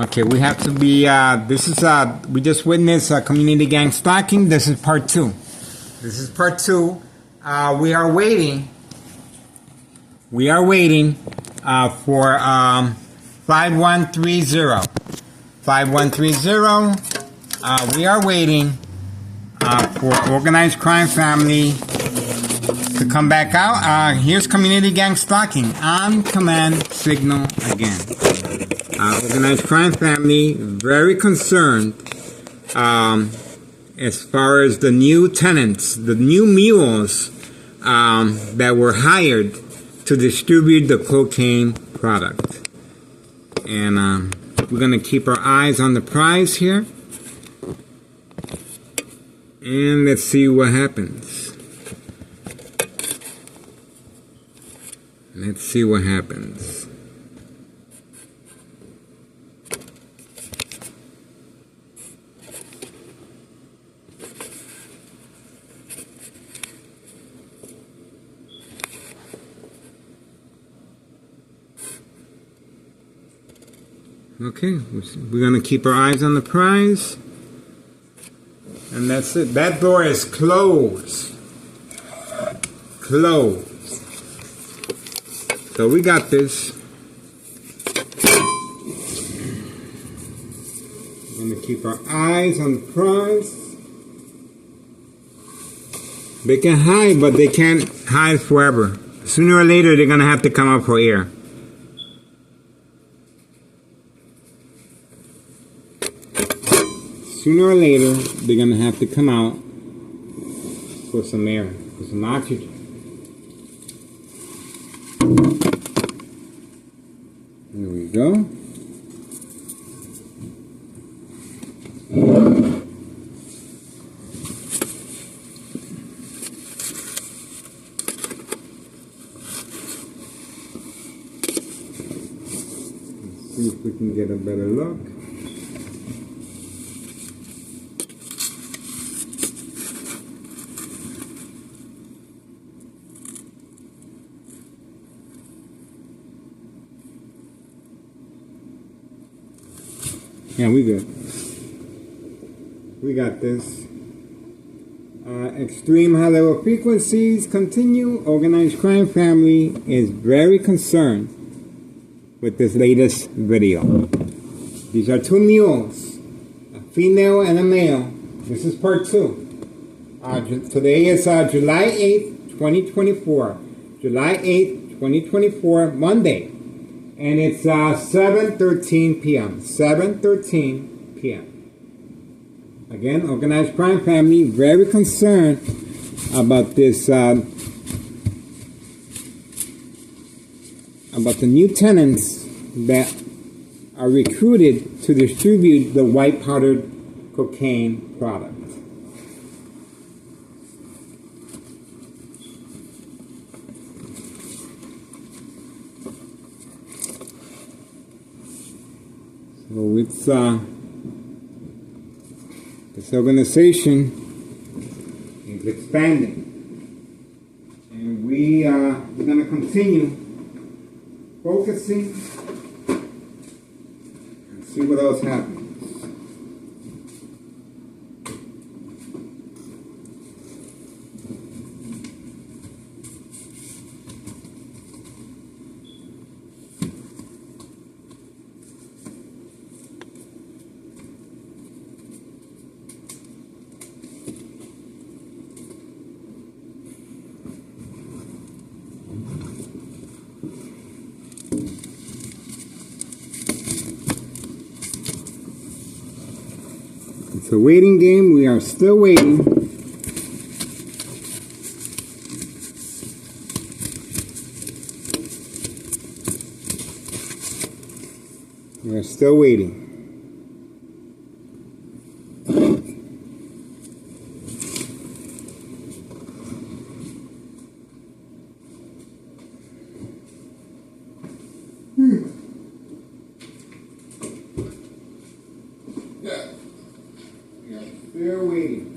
Okay, we have to be, this is, we just witnessed a community gang stalking. This is part two. This is part two. We are waiting for 5130. 5130. We are waiting for organized crime family to come back out. Here's community gang stalking on command signal again. Organized crime family very concerned as far as the new tenants, the new mules that were hired to distribute the cocaine product. And we're going to keep our eyes on the prize here. And let's see what happens. Let's see what happens. Okay, we're going to keep our eyes on the prize. And that's it. That door is closed. Closed. So we got this. We're going to keep our eyes on the prize. They can hide, but they can't hide forever. Sooner or later, they're going to have to come up for air. Sooner or later, they're going to have to come out for some air, for some oxygen. There we go. Let's see if we can get a better look. Yeah, we good. We got this. Extreme high level frequencies continue. Organized crime family is very concerned with this latest video. These are two mules, a female and a male. This is part two. Today is July 8th, 2024. July 8th, 2024, Monday. And it's 7:13 p.m. 7:13 p.m. Again, organized crime family very concerned about this, about the new tenants that are recruited to distribute the white powdered cocaine product. So it's this organization is expanding, and we're going to continue focusing and see what else happens. It's a waiting game. We are still waiting. We are still waiting. Still waiting.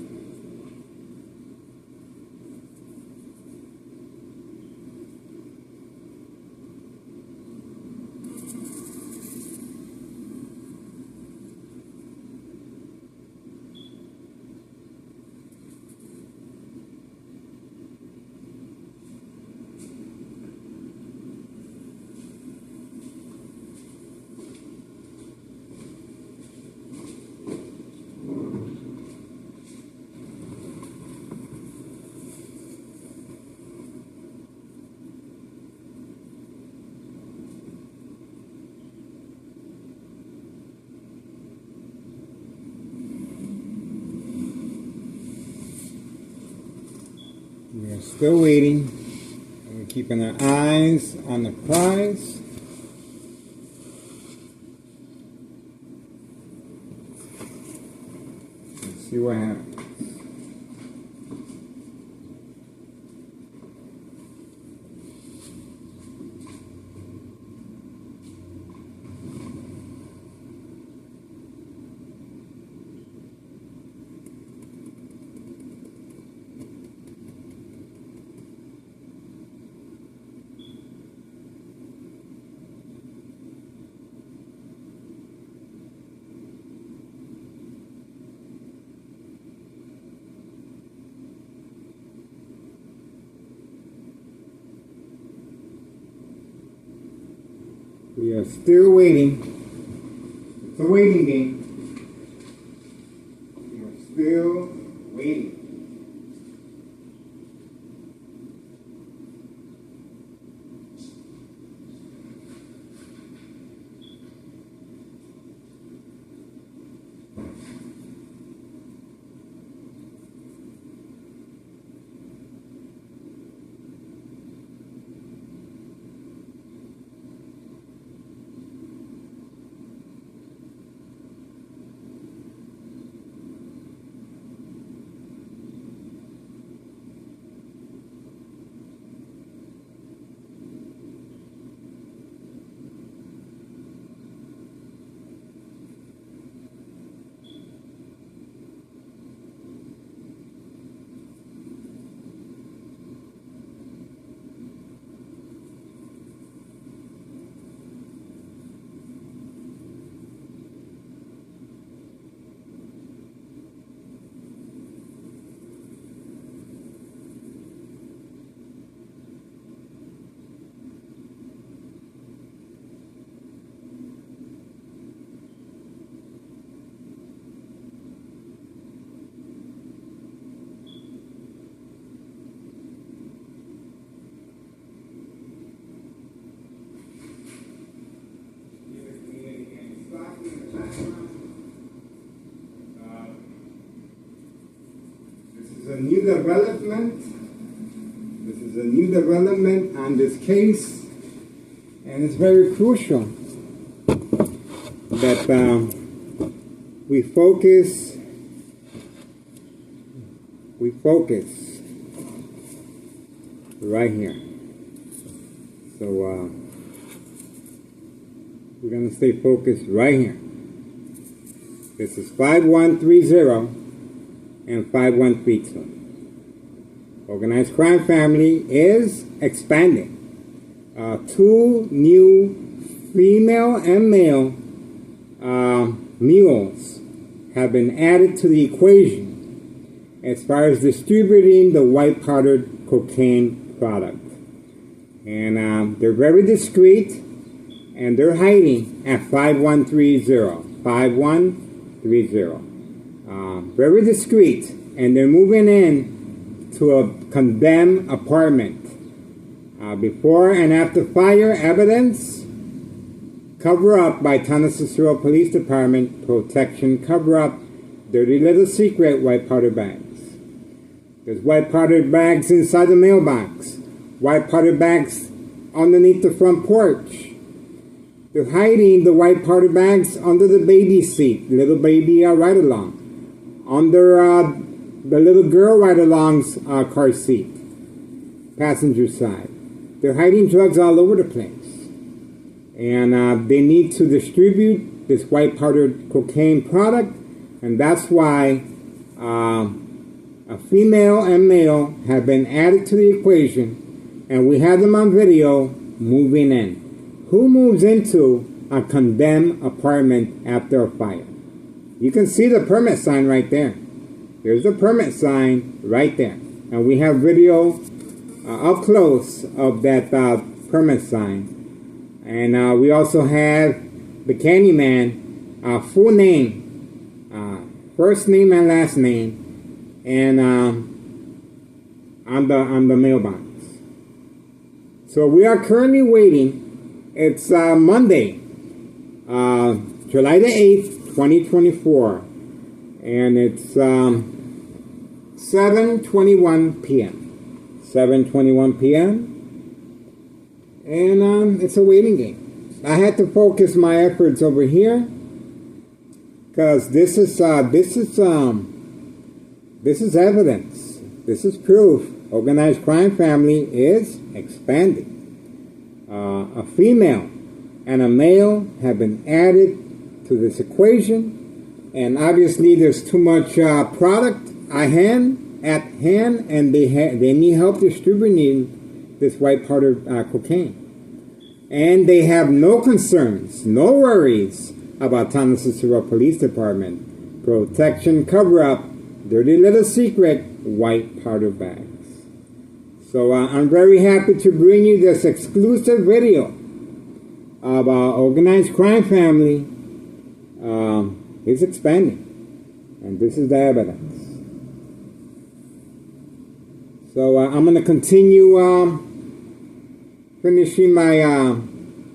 still waiting. We're keeping our eyes on the prize. Let's see what happens. We are still waiting. It's a waiting game. We are still waiting. A new development. This is a new development on this case, and it's very crucial that we focus right here. So we're going to stay focused right here. This is 5130 and 5132. Organized crime family is expanding. 2 new female and male mules have been added to the equation as far as distributing the white powdered cocaine product. And they're very discreet, and they're hiding at 5130. 5130. Very discreet, and they're moving in to a condemned apartment. Before and after fire evidence, cover up by Tondo Cicero Police Department, protection, cover up, dirty little secret white powder bags. There's white powder bags inside the mailbox, white powder bags underneath the front porch. They're hiding the white powder bags under the baby seat, little baby ride-along. Under the little girl ride-along's car seat, passenger side. They're hiding drugs all over the place. And they need to distribute this white powdered cocaine product, and that's why a female and male have been added to the equation, and we have them on video moving in. Who moves into a condemned apartment after a fire? You can see the permit sign right there. There's the permit sign right there. And we have video up close of that permit sign. And we also have the Candyman full name, first name and last name, and on the mailbox. So we are currently waiting. It's Monday, July the 8th, 2024, and it's 7:21 p.m. 7:21 p.m. And it's a waiting game. I had to focus my efforts over here because this is evidence. This is proof. Organized crime family is expanding. A female and a male have been added to this equation, and obviously there's too much product at hand, and they need help distributing this white powder cocaine. And they have no concerns, no worries about Tondo Cicero Police Department. Protection, cover-up, dirty little secret, white powder bags. So I'm very happy to bring you this exclusive video of our organized crime family. It's expanding. And this is the evidence. So I'm going to continue finishing my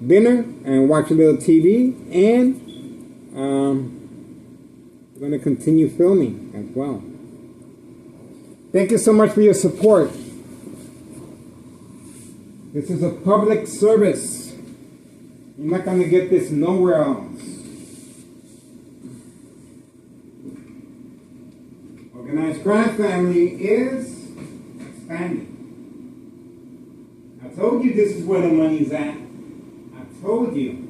dinner and watch a little TV, and I'm going to continue filming as well. Thank you so much for your support. This is a public service. You're not going to get this nowhere else. Organized crime family is expanding. I told you this is where the money's at. I told you.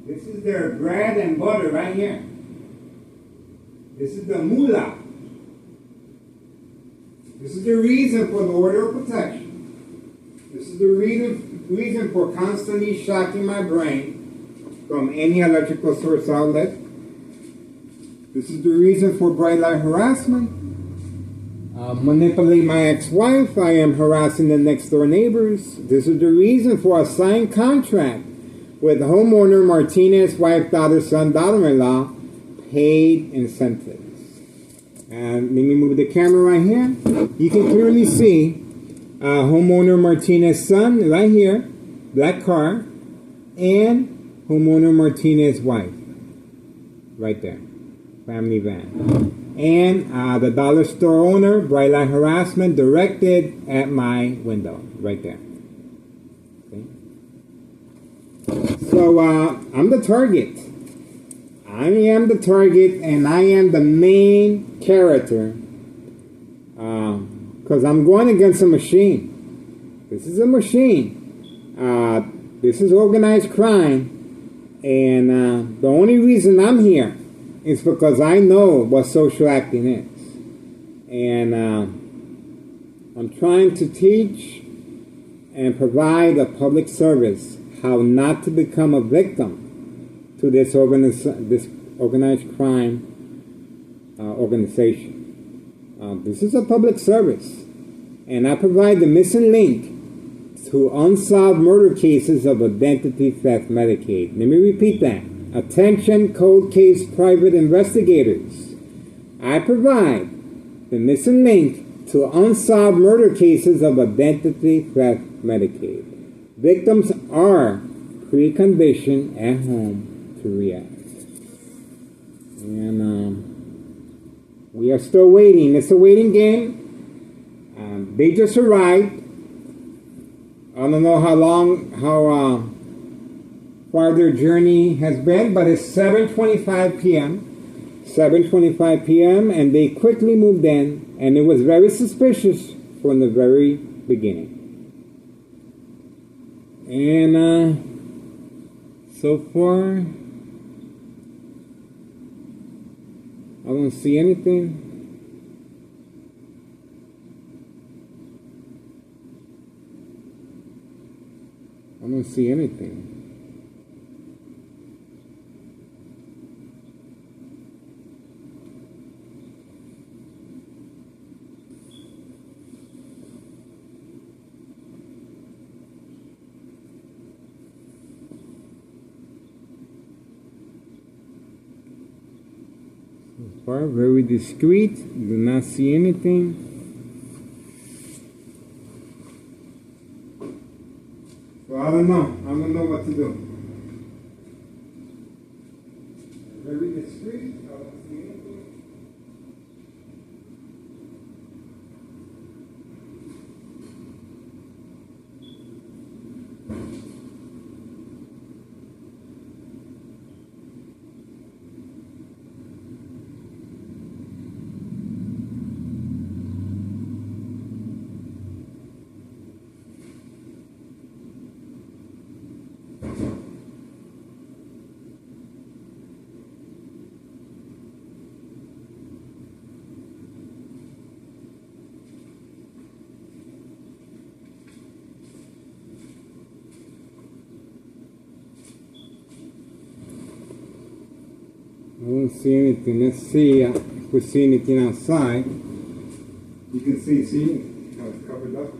This is their bread and butter right here. This is the moolah. This is the reason for the order of protection. This is the reason for constantly shocking my brain from any electrical source outlet. This is the reason for bright light harassment. Manipulate my ex-wife. I am harassing the next door neighbors. This is the reason for a signed contract with homeowner Martinez, wife, daughter, son, daughter-in-law, paid incentives. And let me move the camera right here. You can clearly see homeowner Martinez son right here, black car, and homeowner Martinez wife right there, family van. And the dollar store owner, bright light harassment directed at my window, right there. Okay. So I'm the target. I am the target, and I am the main character because I'm going against a machine. This is a machine. This is organized crime, and the only reason I'm here is because I know what social acting is. And I'm trying to teach and provide a public service how not to become a victim to this organized crime organization. This is a public service. And I provide the missing link to unsolved murder cases of identity theft Medicaid. Let me repeat that. Attention cold case private investigators. I provide the missing link to unsolved murder cases of identity theft Medicaid. Victims are preconditioned at home to react. And we are still waiting. It's a waiting game. They just arrived. I don't know how far their journey has been, but it's 7:25 p.m. 7:25 p.m. and they quickly moved in, and it was very suspicious from the very beginning. And so far, I don't see anything. I don't see anything. So far, very discreet. Do not see anything. So I don't know. I don't know what to do. Very discreet. I don't see anything. I don't see anything. Let's see if we see anything outside. You can see how it's covered up.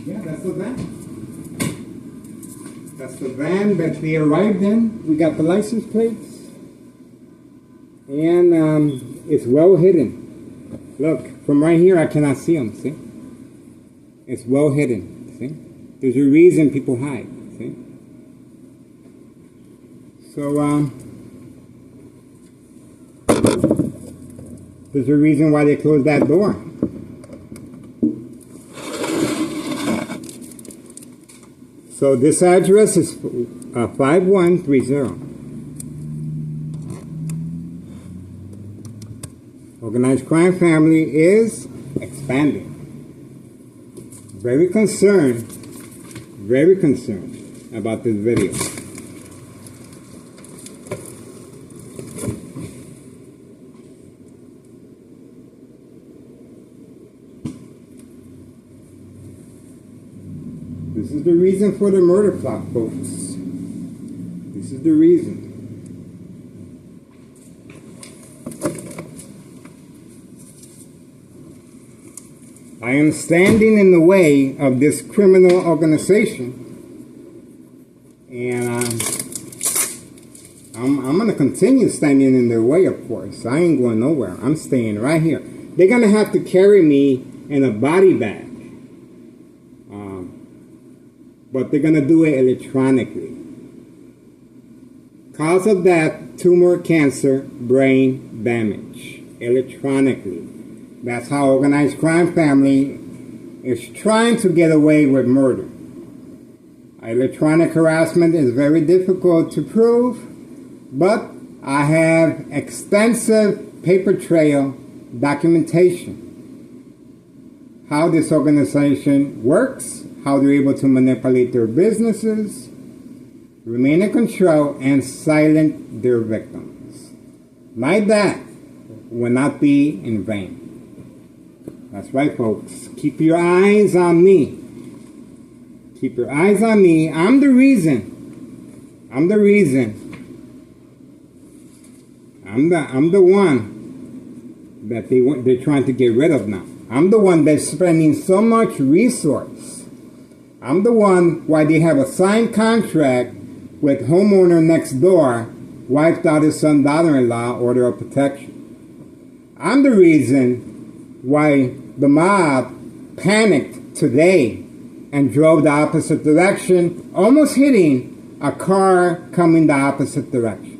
Yeah, that's the van. That's the van that they arrived in. We got the license plates. And it's well hidden. Look, from right here I cannot see them, see? It's well hidden, see? There's a reason people hide, see? So, there's a reason why they closed that door. So this address is 5130. Organized crime family is expanding. very concerned about this video. This is the reason for the murder plot, folks. This is the reason. I am standing in the way of this criminal organization, and I'm going to continue standing in their way, of course. I ain't going nowhere. I'm staying right here. They're going to have to carry me in a body bag, but they're going to do it electronically. Cause of death, tumor, cancer, brain damage, electronically. That's how organized crime family is trying to get away with murder. Electronic harassment is very difficult to prove, but I have extensive paper trail documentation. How this organization works, how they're able to manipulate their businesses, remain in control, and silence their victims. My death will not be in vain. That's right, folks. Keep your eyes on me. Keep your eyes on me. I'm the reason. I'm the one that they're trying to get rid of now. I'm the one that's spending so much resource. I'm the one why they have a signed contract with homeowner next door, wiped out his son, daughter-in-law, order of protection. I'm the reason why the mob panicked today and drove the opposite direction, almost hitting a car coming the opposite direction.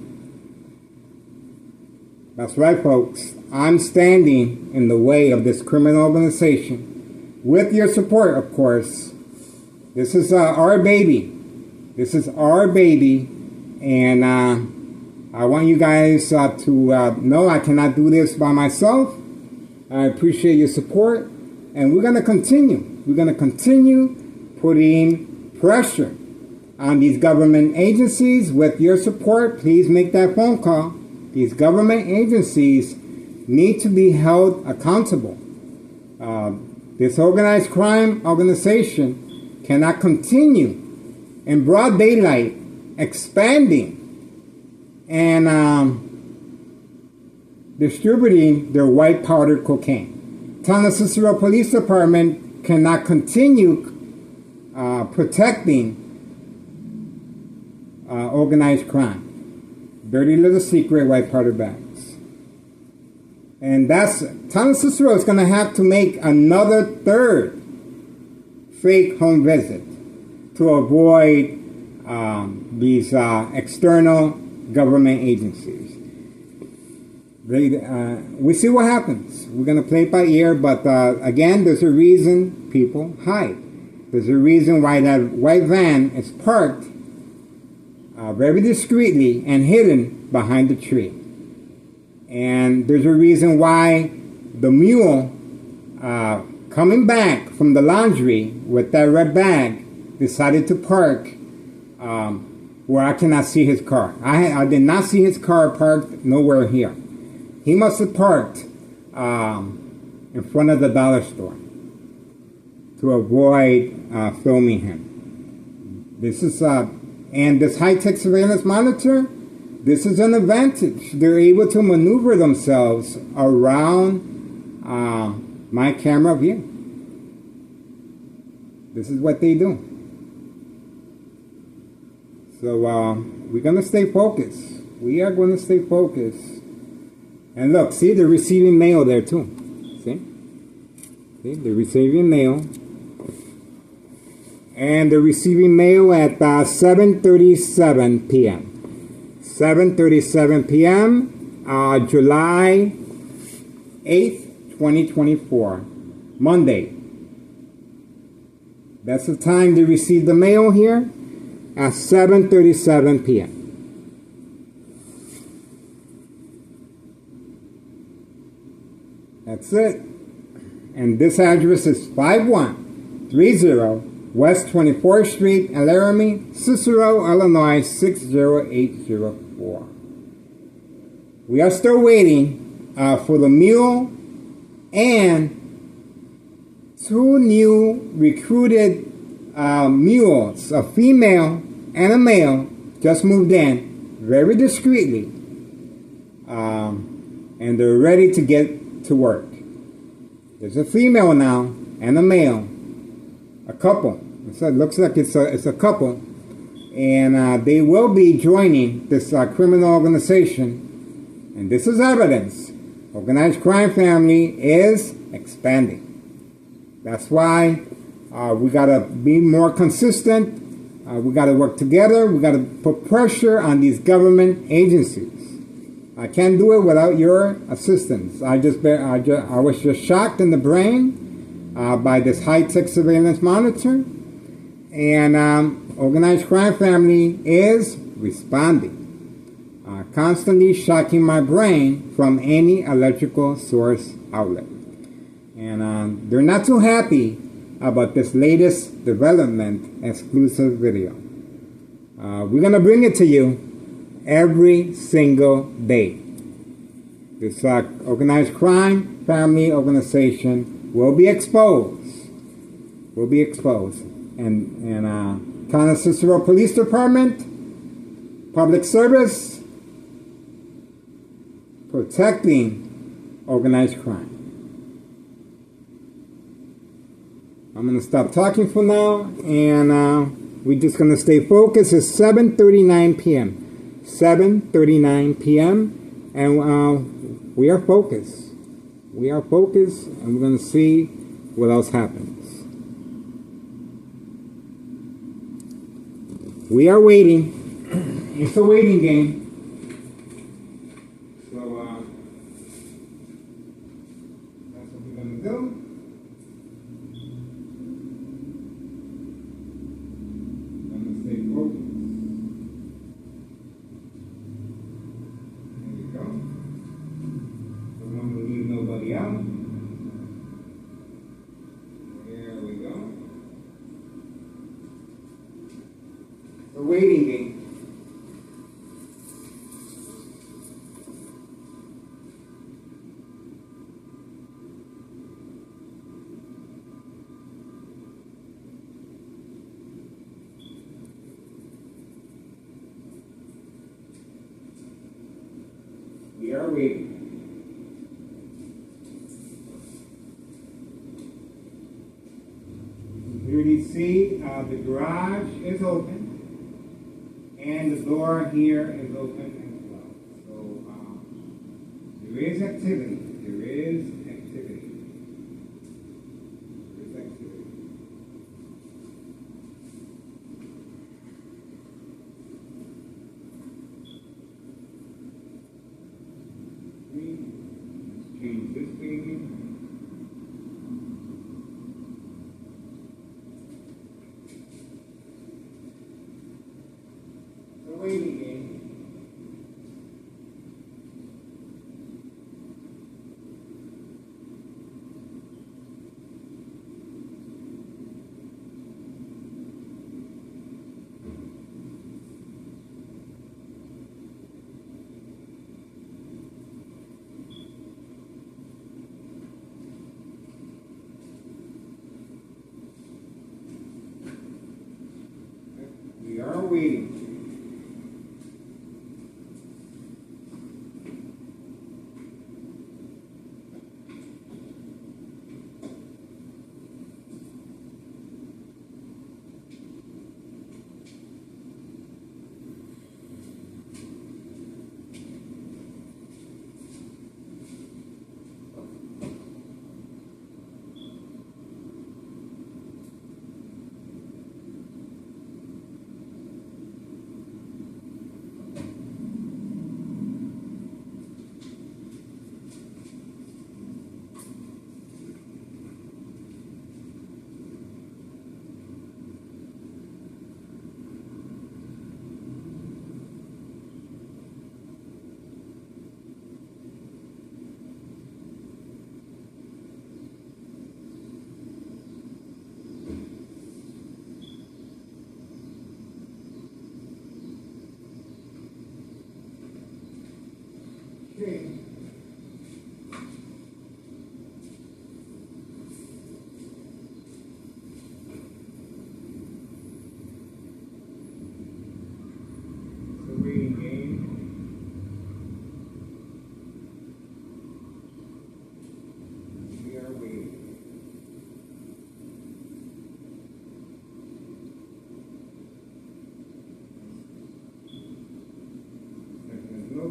That's right, folks. I'm standing in the way of this criminal organization, with your support, of course. This is our baby. This is our baby, and I want you guys to know I cannot do this by myself. I appreciate your support, and we're going to continue. We're going to continue putting pressure on these government agencies with your support. Please make that phone call. These government agencies need to be held accountable. This organized crime organization cannot continue in broad daylight expanding and distributing their white powdered cocaine. Town Cicero Police Department cannot continue protecting organized crime. Dirty little secret white powder bags. And Town Cicero is going to have to make another third fake home visit to avoid these external government agencies. We see what happens. We're going to play it by ear, but again, there's a reason people hide. There's a reason why that white van is parked very discreetly and hidden behind the tree. And there's a reason why the mule coming back from the laundry with that red bag decided to park where I cannot see his car. I did not see his car parked nowhere here. He must have parked in front of the dollar store to avoid filming him. This is and this high-tech surveillance monitor, this is an advantage. They're able to maneuver themselves around my camera view. This is what they do. So we're going to stay focused. We are going to stay focused. And look, see, they're receiving mail there too. See? See, they're receiving mail. And they're receiving mail at 7:37 p.m. 7:37 p.m. July 8th, 2024. Monday. That's the time they received the mail here at 7:37 p.m. That's it. And this address is 51 West 24th Street in Laramie, Cicero, Illinois 60804. We are still waiting for the mule and 2 new recruited mules, a female and a male, just moved in very discreetly, and they're ready to get to work. There's a female now and a male, a couple. So it looks like it's a couple, and they will be joining this criminal organization. And this is evidence. Organized crime family is expanding. That's why we got to be more consistent. We got to work together. We got to put pressure on these government agencies. I can't do it without your assistance. I was just shocked in the brain by this high-tech surveillance monitor, and organized crime family is responding. Constantly shocking my brain from any electrical source outlet. And they're not too happy about this latest development exclusive video. We're going to bring it to you every single day. This organized crime family organization will be exposed. And Town of Cicero Police Department, public service, protecting organized crime. I'm going to stop talking for now, and we're just going to stay focused. It's 7:39 p.m. 7:39 p.m. and we are focused. We are focused, and we're going to see what else happens. We are waiting. It's a waiting game. Waiting game. We are waiting. You clearly see the garage is open. And the door here is open and closed. So there is activity. There is activity. Let's change this baby. Waiting game. We are waiting.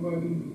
everybody.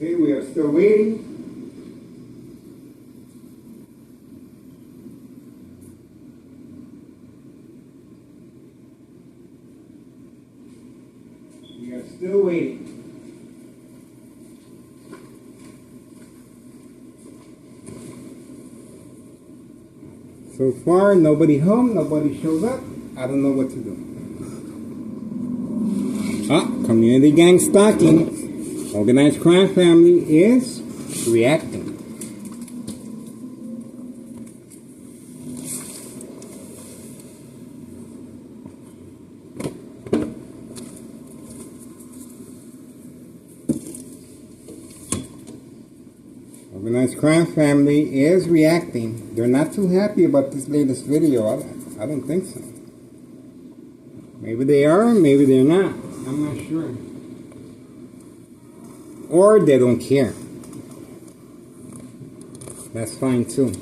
Okay, we are still waiting. We are still waiting. So far, nobody home, nobody shows up. I don't know what to do. Ah, community gang stalking. Organized crime family is reacting. Organized crime family is reacting. They're not too happy about this latest video. I don't think so. Maybe they are, maybe they're not. I'm not sure. Or they don't care. That's fine too.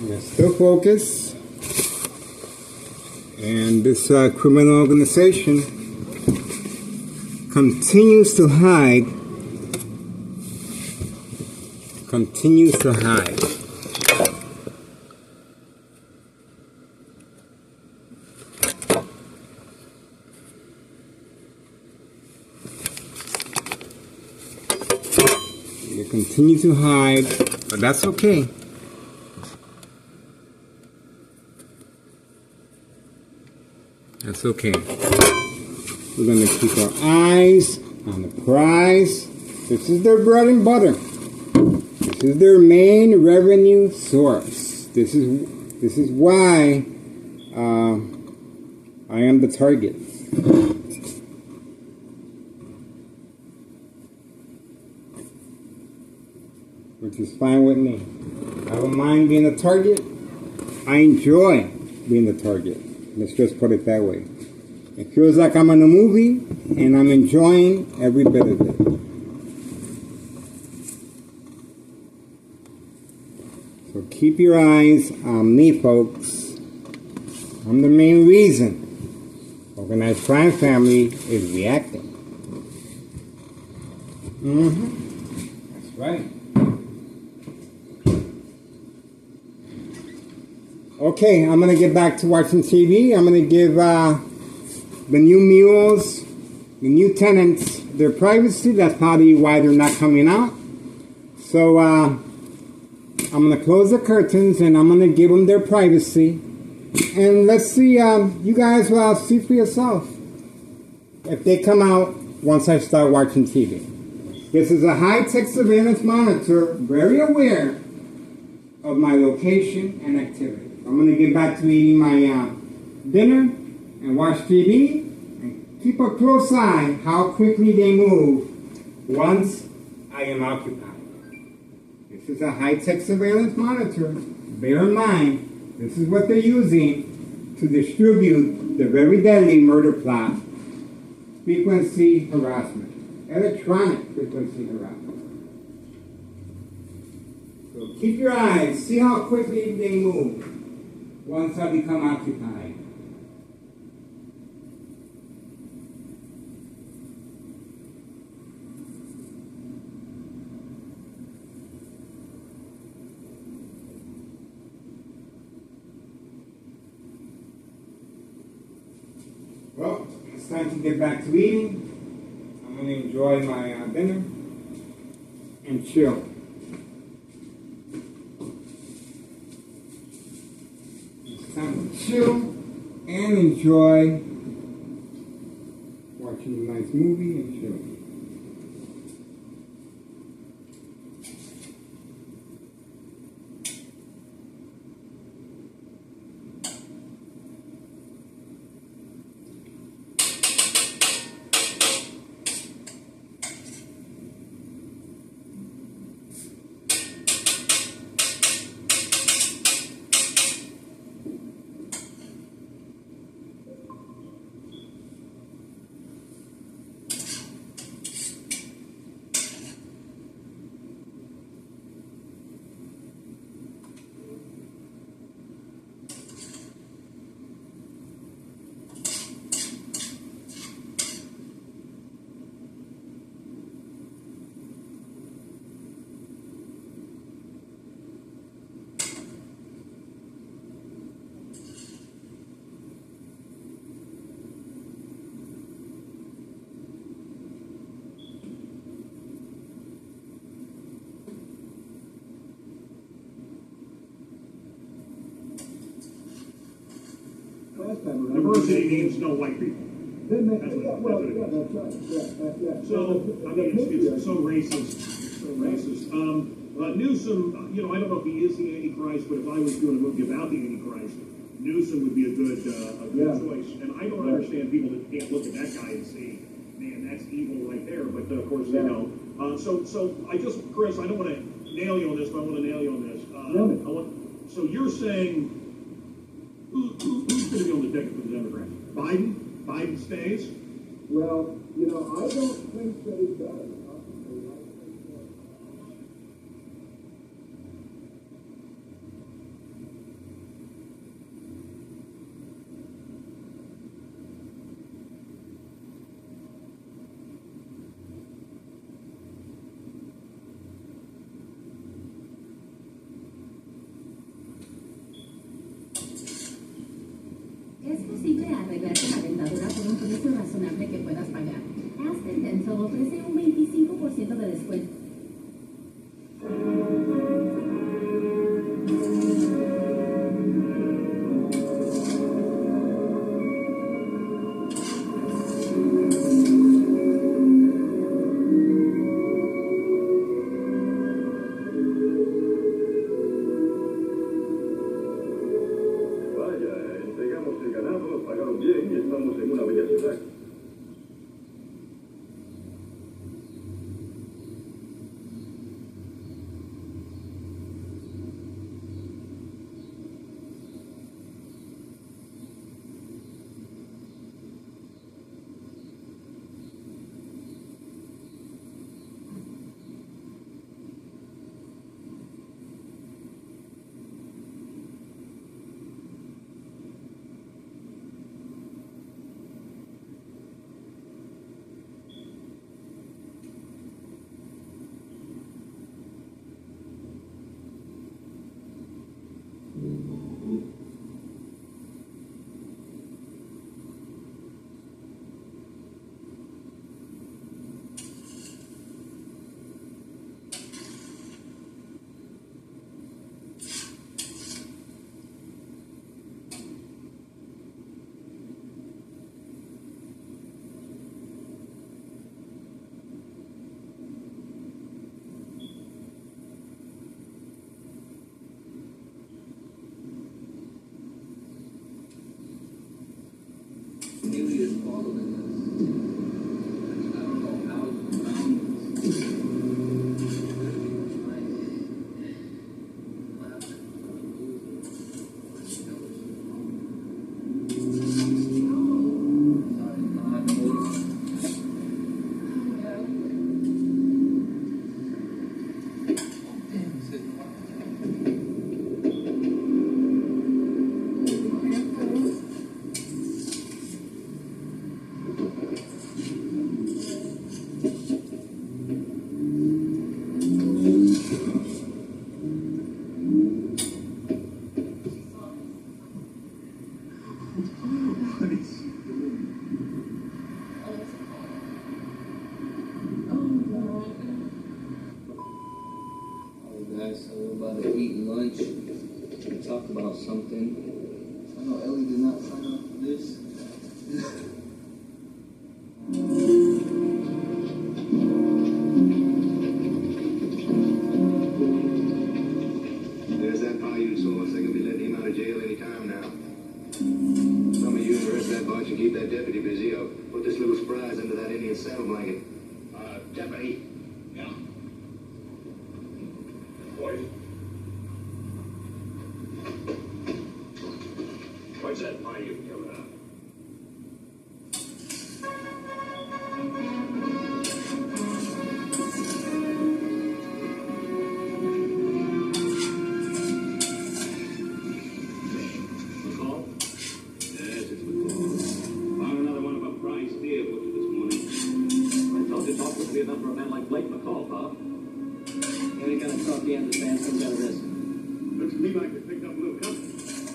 We're still focused, and this criminal organization continues to hide. They continue to hide, but that's okay. That's okay. We're going to keep our eyes on the prize. This is their bread and butter. This is their main revenue source. This is why I am the target. Which is fine with me. I don't mind being a target. I enjoy being the target. Let's just put it that way. It feels like I'm in a movie, and I'm enjoying every bit of it. So keep your eyes on me, folks. I'm the main reason organized crime family is reacting. That's right. Okay, I'm going to get back to watching TV. I'm going to give the new mules, the new tenants, their privacy. That's probably why they're not coming out. So I'm going to close the curtains and I'm going to give them their privacy. And let's see, you guys will see for yourself if they come out once I start watching TV. This is a high-tech surveillance monitor, very aware of my location and activity. I'm going to get back to eating my dinner and watch TV and keep a close eye how quickly they move once I am occupied. This is a high-tech surveillance monitor. Bear in mind, this is what they're using to distribute the very deadly murder plot, frequency harassment, electronic frequency harassment. So keep your eyes, see how quickly they move once I become occupied. Well, it's time to get back to eating. I'm going to enjoy my dinner and chill. It's time to chill and enjoy watching a nice movie and chill. Diversity means no white people. That's what it means. So, I mean, it's so racist. So racist. Newsom, I don't know if he is the Antichrist, but if I was doing a movie about the Antichrist, Newsom would be a good choice. And I don't understand people that can't look at that guy and say, man, that's evil right there. But of course they don't. So Chris, I don't want to nail you on this, but I want to nail you on this. So you're saying, who's going to be on the ticket for the Democrats? Biden? Biden stays? Well, I don't think that he does. Es posible arreglarte la dentadura por un precio razonable que puedas pagar. Aspen Dental ofrece un 25% de descuento. Pagaron bien y estamos en una bella ciudad. Guys, so we're about to eat lunch. We talked about something. I know Ellie did not sign up for this. There's that Paiute source. They could be letting him out of jail any time now. Some of you in the rest of that bunch and keep that deputy busy. I'll put this little surprise into that Indian saddle blanket. Deputy. Yeah. Boys. What's that Paiute coming out? McCall? Yes, it's McCall. Found another one of a prize deer butcher this morning. I told you talk would be enough for a man like Blake McCall, Bob. Any kind of truck he understands some kind of risk. Looks to me like they picked up a little company.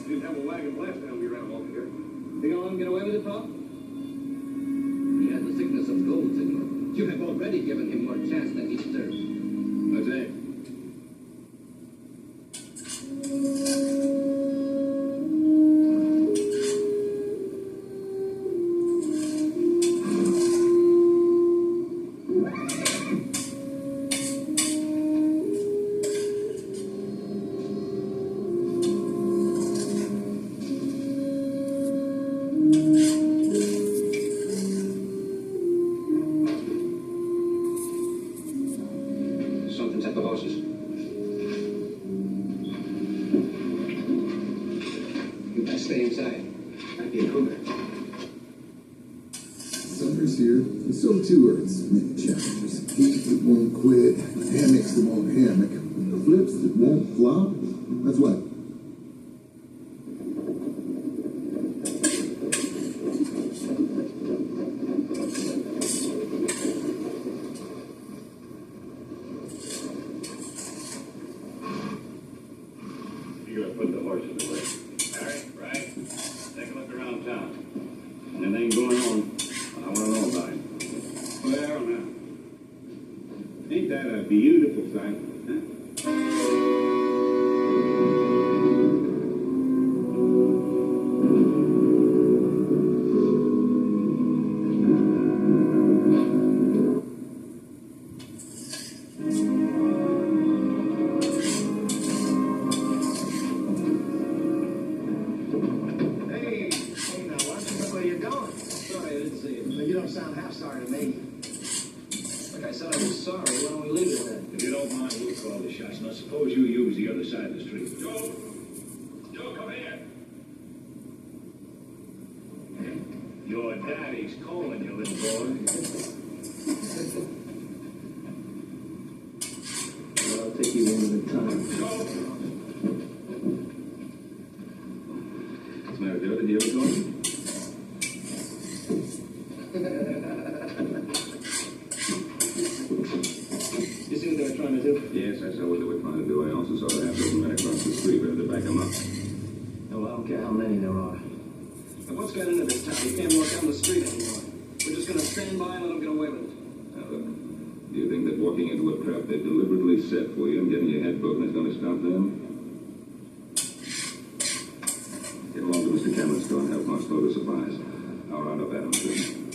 Didn't have a wagon last time we ran along here. Think I'll let him get away with it, Bob? He had the thickness of gold, Senor. You have already given him more chance than he deserves. What's that? Something's at the horses. You best stay inside. Might be a cougar. Summer's here, and so too are its many challenges. Heat that won't quit, hammocks that won't hammock, flips that won't flop. That's what? You're gonna put the horses away. All right, right? Take a look around town. Anything going on, I want to know about it. Well, now, ain't that a beautiful sight, huh? Hey, now, Washington, where you going? Sorry, I didn't see it. You don't sound half sorry to me. Like I said, I was sorry. Why don't we leave it then? If you don't mind, we'll call the shots. Now, suppose you use the other side of the street. Joe! Joe, come here! Your daddy's calling you, little boy. Well, I'll take you one at a time. Joe! What's the matter, Joe? Did you ever call me? You see what they were trying to do? Yes, I saw what they were trying to do. I also saw the half-dozen men across the street ready to back them up. No, I don't care how many there are. And what's got into this town? You can't walk down the street anymore. We're just going to stand by and let them get away with it. Now, do you think that walking into a trap they deliberately set for you and getting your head broken is going to stop them? Get along to Mr. Cameron's store and help Mark load the supplies. I'll round up Adam soon.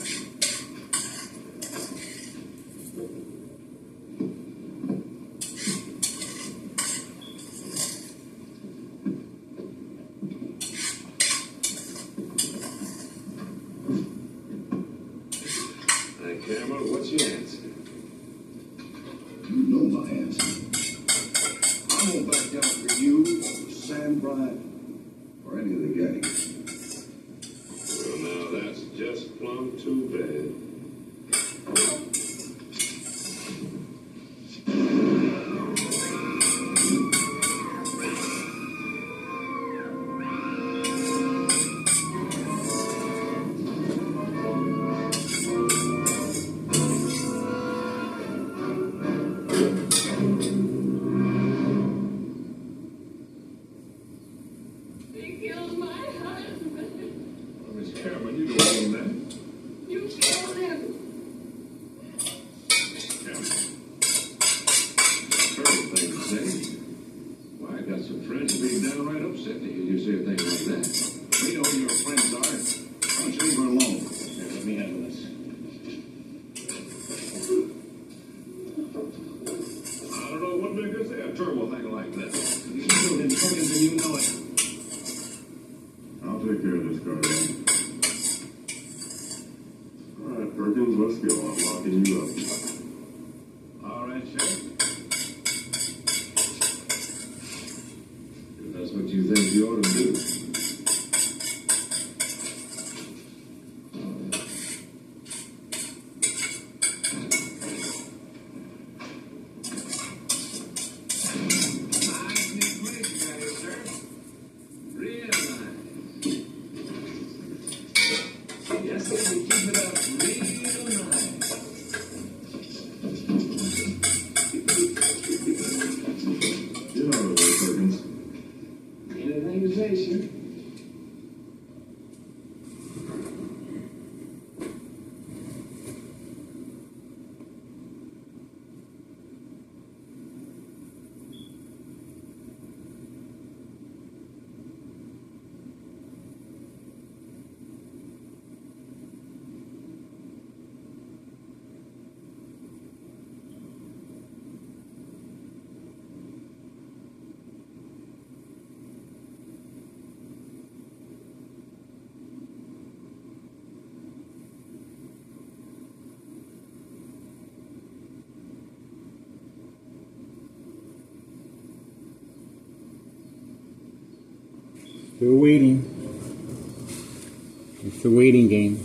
alive. Or any of the gang. Well, now that's just plumb too bad. They killed my husband. Miss Cameron, you don't mean that. You killed him. Cameron. Terrible thing to say. Why, I got some friends who'd be downright upset to hear you say a thing like that. We know who your friends are. Why don't you leave her alone? Here, let me handle this. I don't know what makes you say a terrible thing like that. You killed him, Perkins, and you know it. I'll take care of this, Carter. All right, Perkins, let's go. I'm locking you up. All right, Sheriff. If that's what you think you ought to do. Yes, sir, we keep it up real nice. Get out of the way, Perkins. Anything to say, sir? Still waiting. It's the waiting game.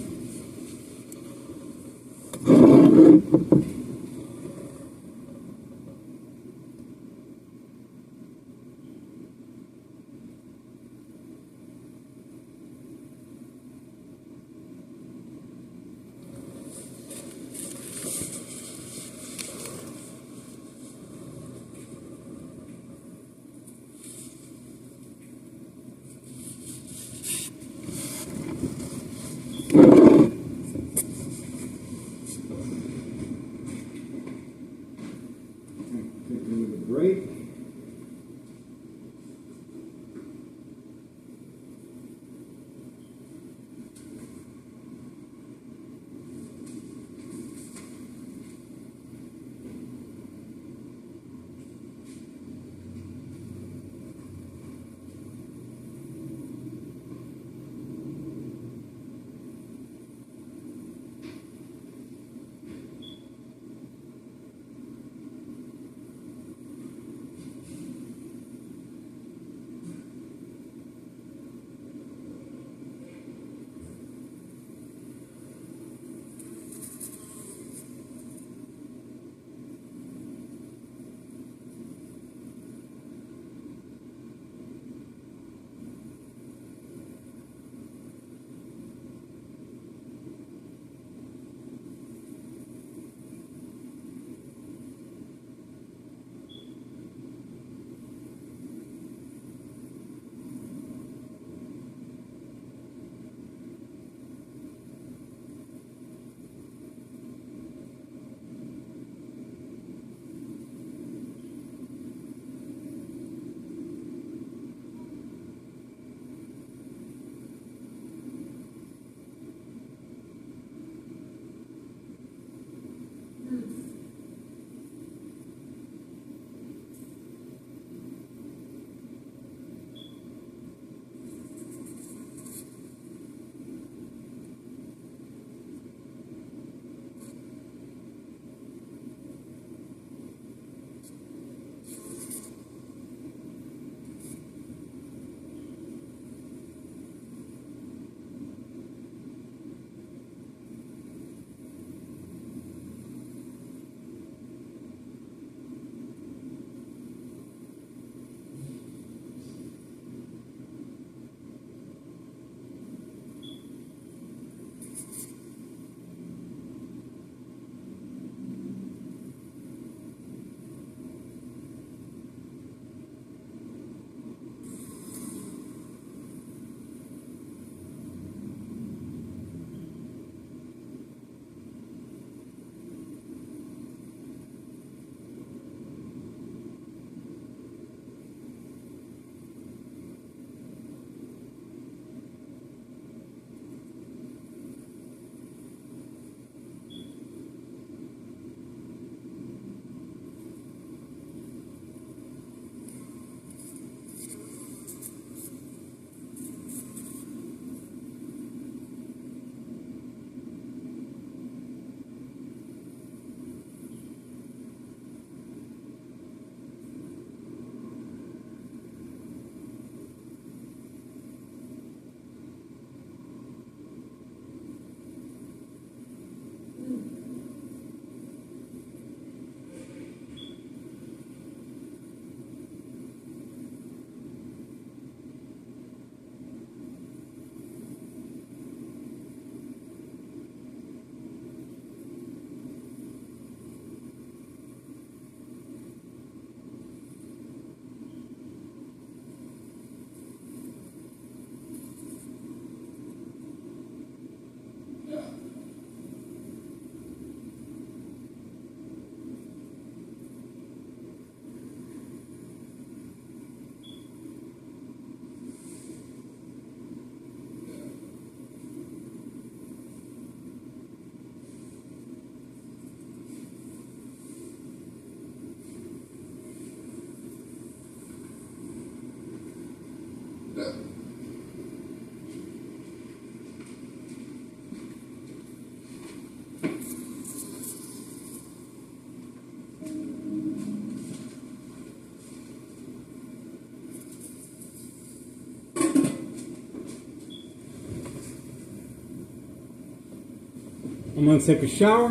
I'm gonna take a shower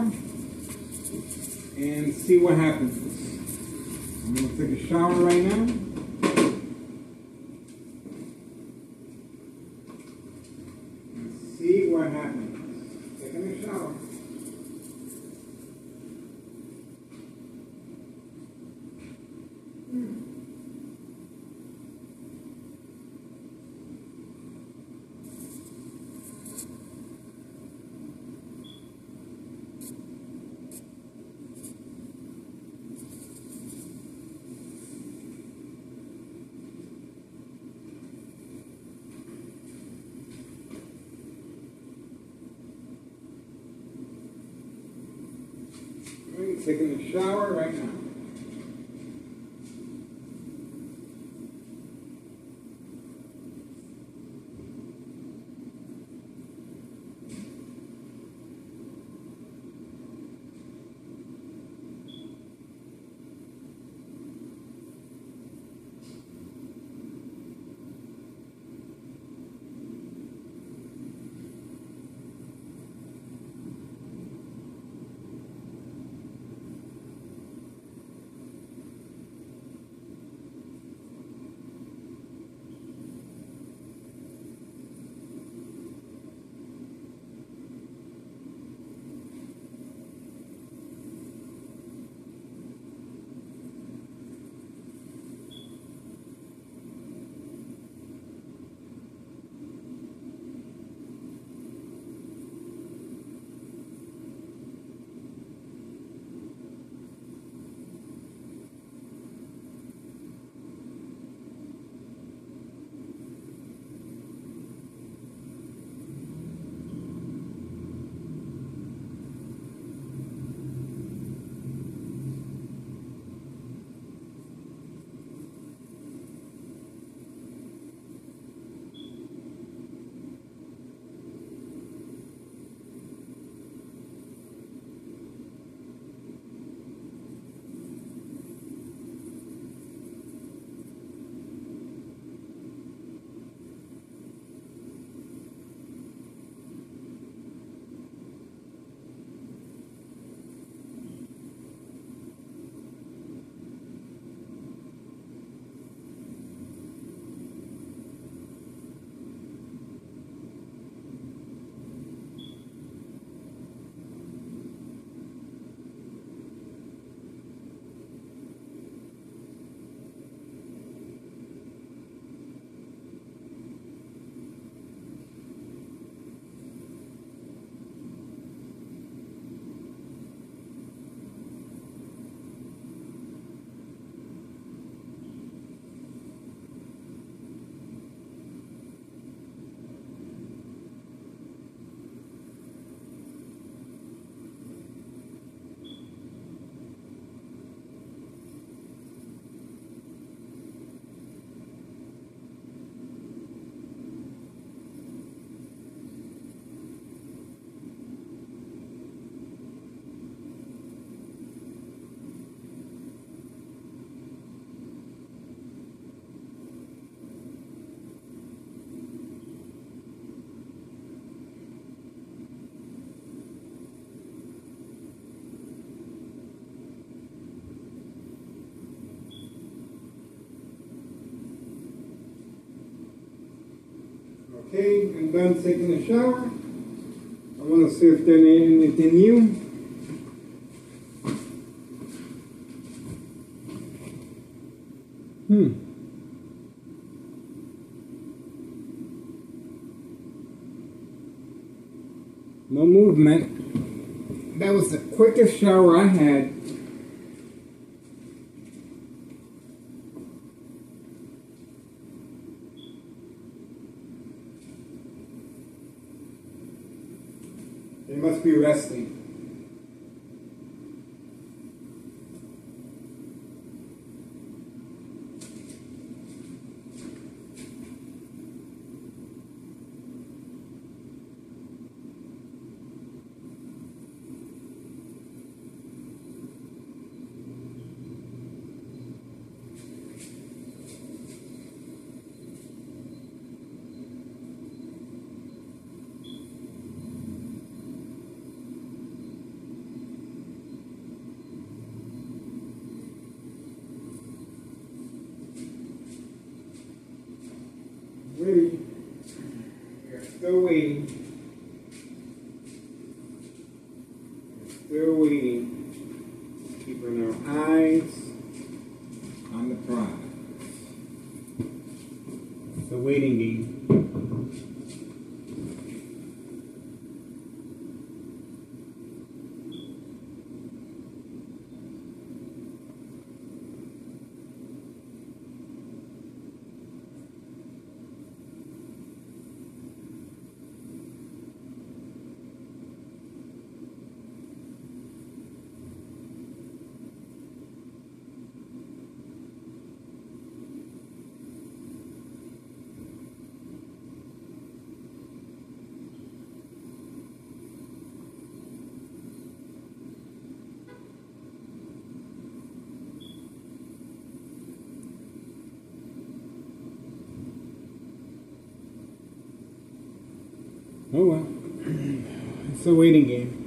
and see what happens. I'm gonna take a shower right now. And see what happens. Taking a shower. I'm taking a shower right now. Okay, I'm done taking a shower. I want to see if there's anything new. No movement. That was the quickest shower I had. They must be resting. Waiting. We're still waiting. Still waiting. Keeping our eyes on the prize. It's a waiting game. Oh well. It's a waiting game.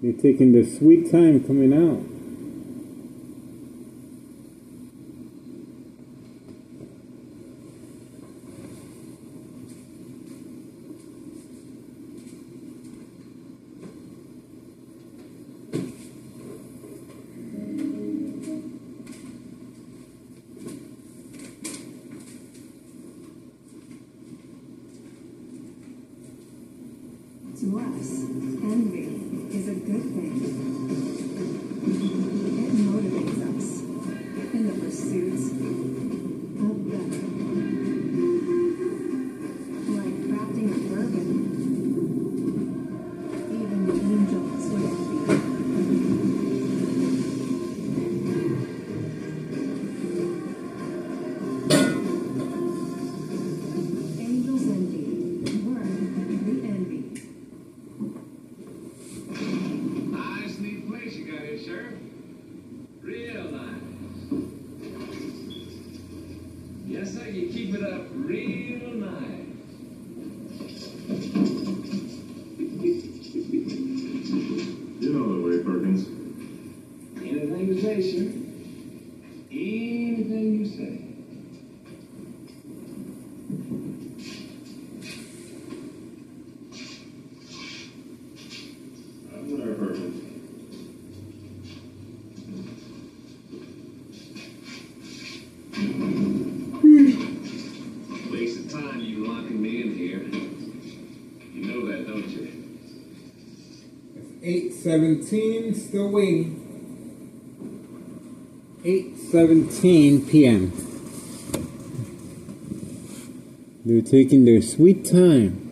They're taking the sweet time coming out. To us, envy is a good thing. It motivates us in the pursuit of better. Like crafting a bourbon, even the angels would envy. Angels envy. We're the envy. Nice, neat place you got here, Sheriff. Real nice. Yes, sir, you keep it up real nice. You know the way, Perkins. conversation. Anything you say. I've never heard it. Waste of time you locking me in here. You know that, don't you? 8:17, still waiting. 8:17 p.m. They're taking their sweet time.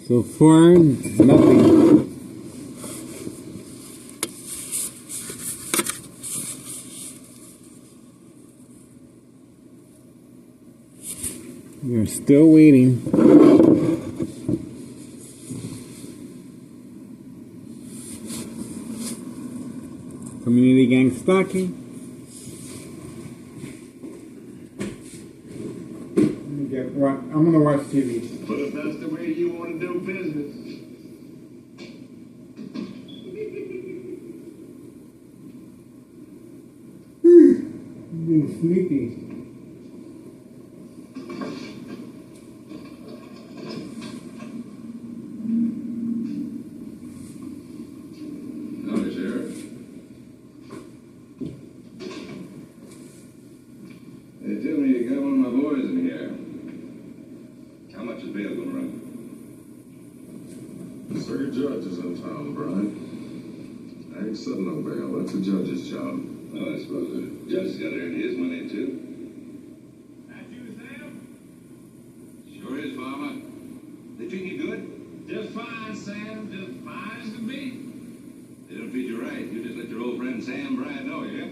So far, nothing. We're still waiting. Community gang stalking. I'm gonna watch TV. But if that's the way you want to do business. I'm getting sleepy. Howdy, Sheriff. They tell me you got one of my boys in here. How much is bail going to run? The circuit judge is in town, Brian. I ain't setting no bail. That's a judge's job. Well, I suppose the judge's got to earn his money, too. That you, Sam? Sure is, Farmer. They treat you good? Just fine, Sam. Just fine as can be. They don't treat you right. You just let your old friend Sam Bryant know, yeah?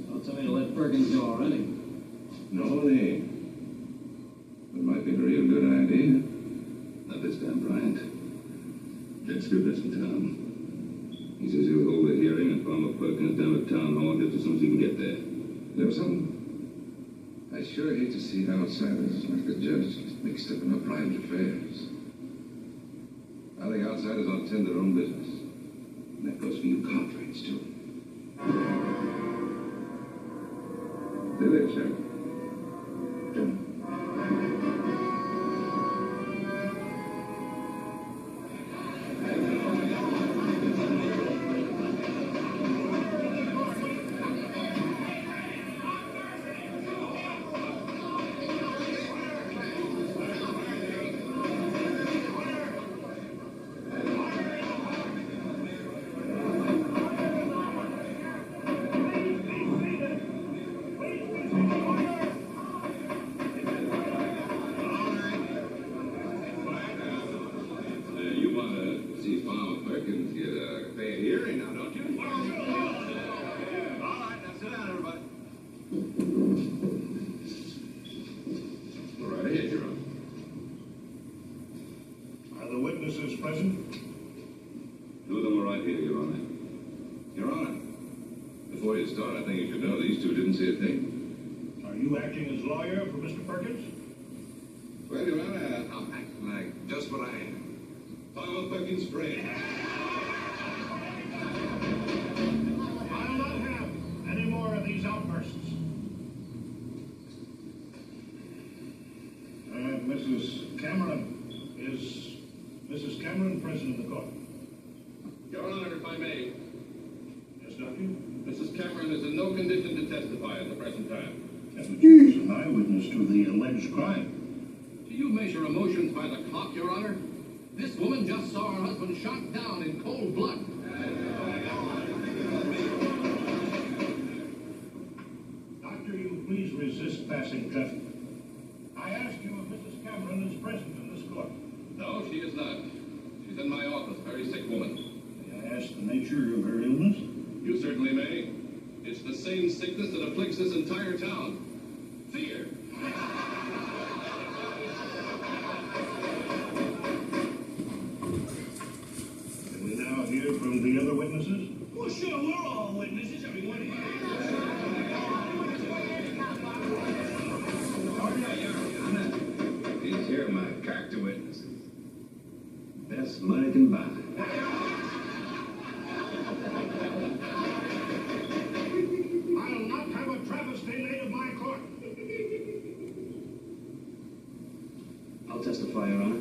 Don't tell me to let Perkins go already. No, they ain't. It might be a real good idea. Not this time, Bryant. Judge Scribner's in town. He says he'll hold a hearing and Farmer Perkins down at Town Hall just as soon as he can get there. You know something? I sure hate to see outsiders like the judge mixed up in our private affairs. I think outsiders ought to tend their own business. And that goes for you Cartwrights, too. Stay there, Sheriff. Come. You want to see Farmer Perkins get a fair hearing now, don't you? All right, now sit down, everybody. Go right ahead, Your Honor. Are the witnesses present? Two of them are right here, Your Honor. Your Honor, before you start, I think you should know these two didn't see a thing. Are you acting as lawyer for Mr. Perkins? Well, Your Honor, I'm acting like just what I am. Farmer Perkins' friend. I'll not have any more of these outbursts. Mrs. Cameron, is Mrs. Cameron present in the court? Your Honor, if I may, Yes, Doctor? Mrs. Cameron is in no condition to testify at the present time. But she was an eyewitness to the alleged crime. Do you measure emotions by the clock, Your Honor? This woman just saw her husband shot down in cold blood. Doctor, you please resist passing judgment. I ask you if Mrs. Cameron is present in this court. No, she is not. She's in my office, a very sick woman. May I ask the nature of her illness? You certainly may. It's the same sickness that afflicts this entire town. Fear. best money can buy. I'll not have a travesty made of my court. I'll testify, Your Honor.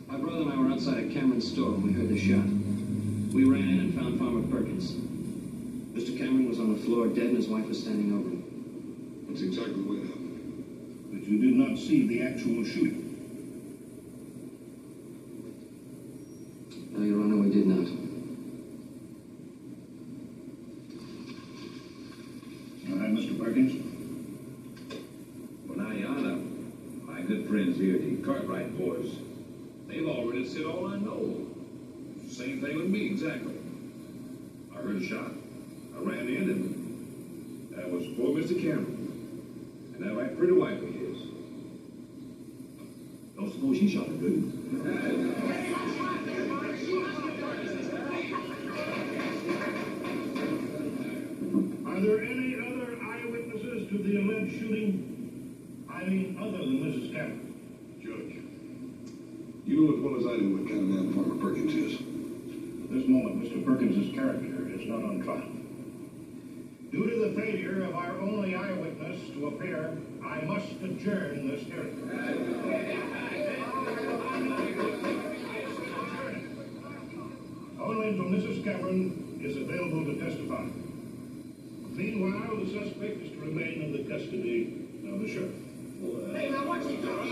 My brother and I were outside of Cameron's store when we heard the shot. We ran in and found Farmer Perkins. Mr. Cameron was on the floor dead and his wife was standing over him. That's exactly what happened. But you did not see the actual shooting. No, Your Honor, we did not. All right, Mr. Perkins. Well, now, Your Honor, my good friends here, the Cartwright boys, they've already said all I know. Same thing with me, exactly. I heard a shot. I ran in, and that was poor Mr. Cameron. And that right pretty wife of his. Don't suppose she shot him, do you? Are there any other eyewitnesses to the alleged shooting? I mean, other than Mrs. Cameron? Judge, you know as well as I do what kind of man Farmer Perkins is. At this moment, Mr. Perkins' character is not on trial. Due to the failure of our only eyewitness to appear, I must adjourn this hearing. Only until Mrs. Cameron is available to testify. Meanwhile, the suspect is to remain in the custody of the sheriff. Hey, now what's he doing?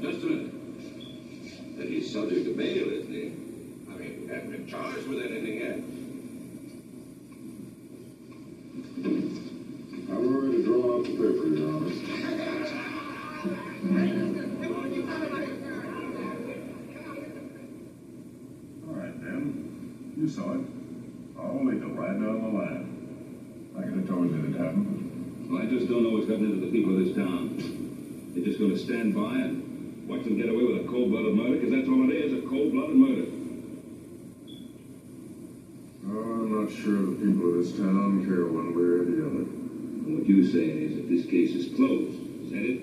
Just a minute. That he's subject to bail, isn't he? I mean, he hasn't been charged with anything yet. I'm ready to draw out the paper, Your Honor. All right, then. You saw it. All legal, right down the line. I could have told you it happened. Well, I just don't know what's gotten into the people of this town. They're just going to stand by and watch them get away with a cold-blooded murder, because that's all it is, a cold-blooded murder. Oh, I'm not sure the people of this town care one way or the other. And what you're saying is that this case is closed. Is that it?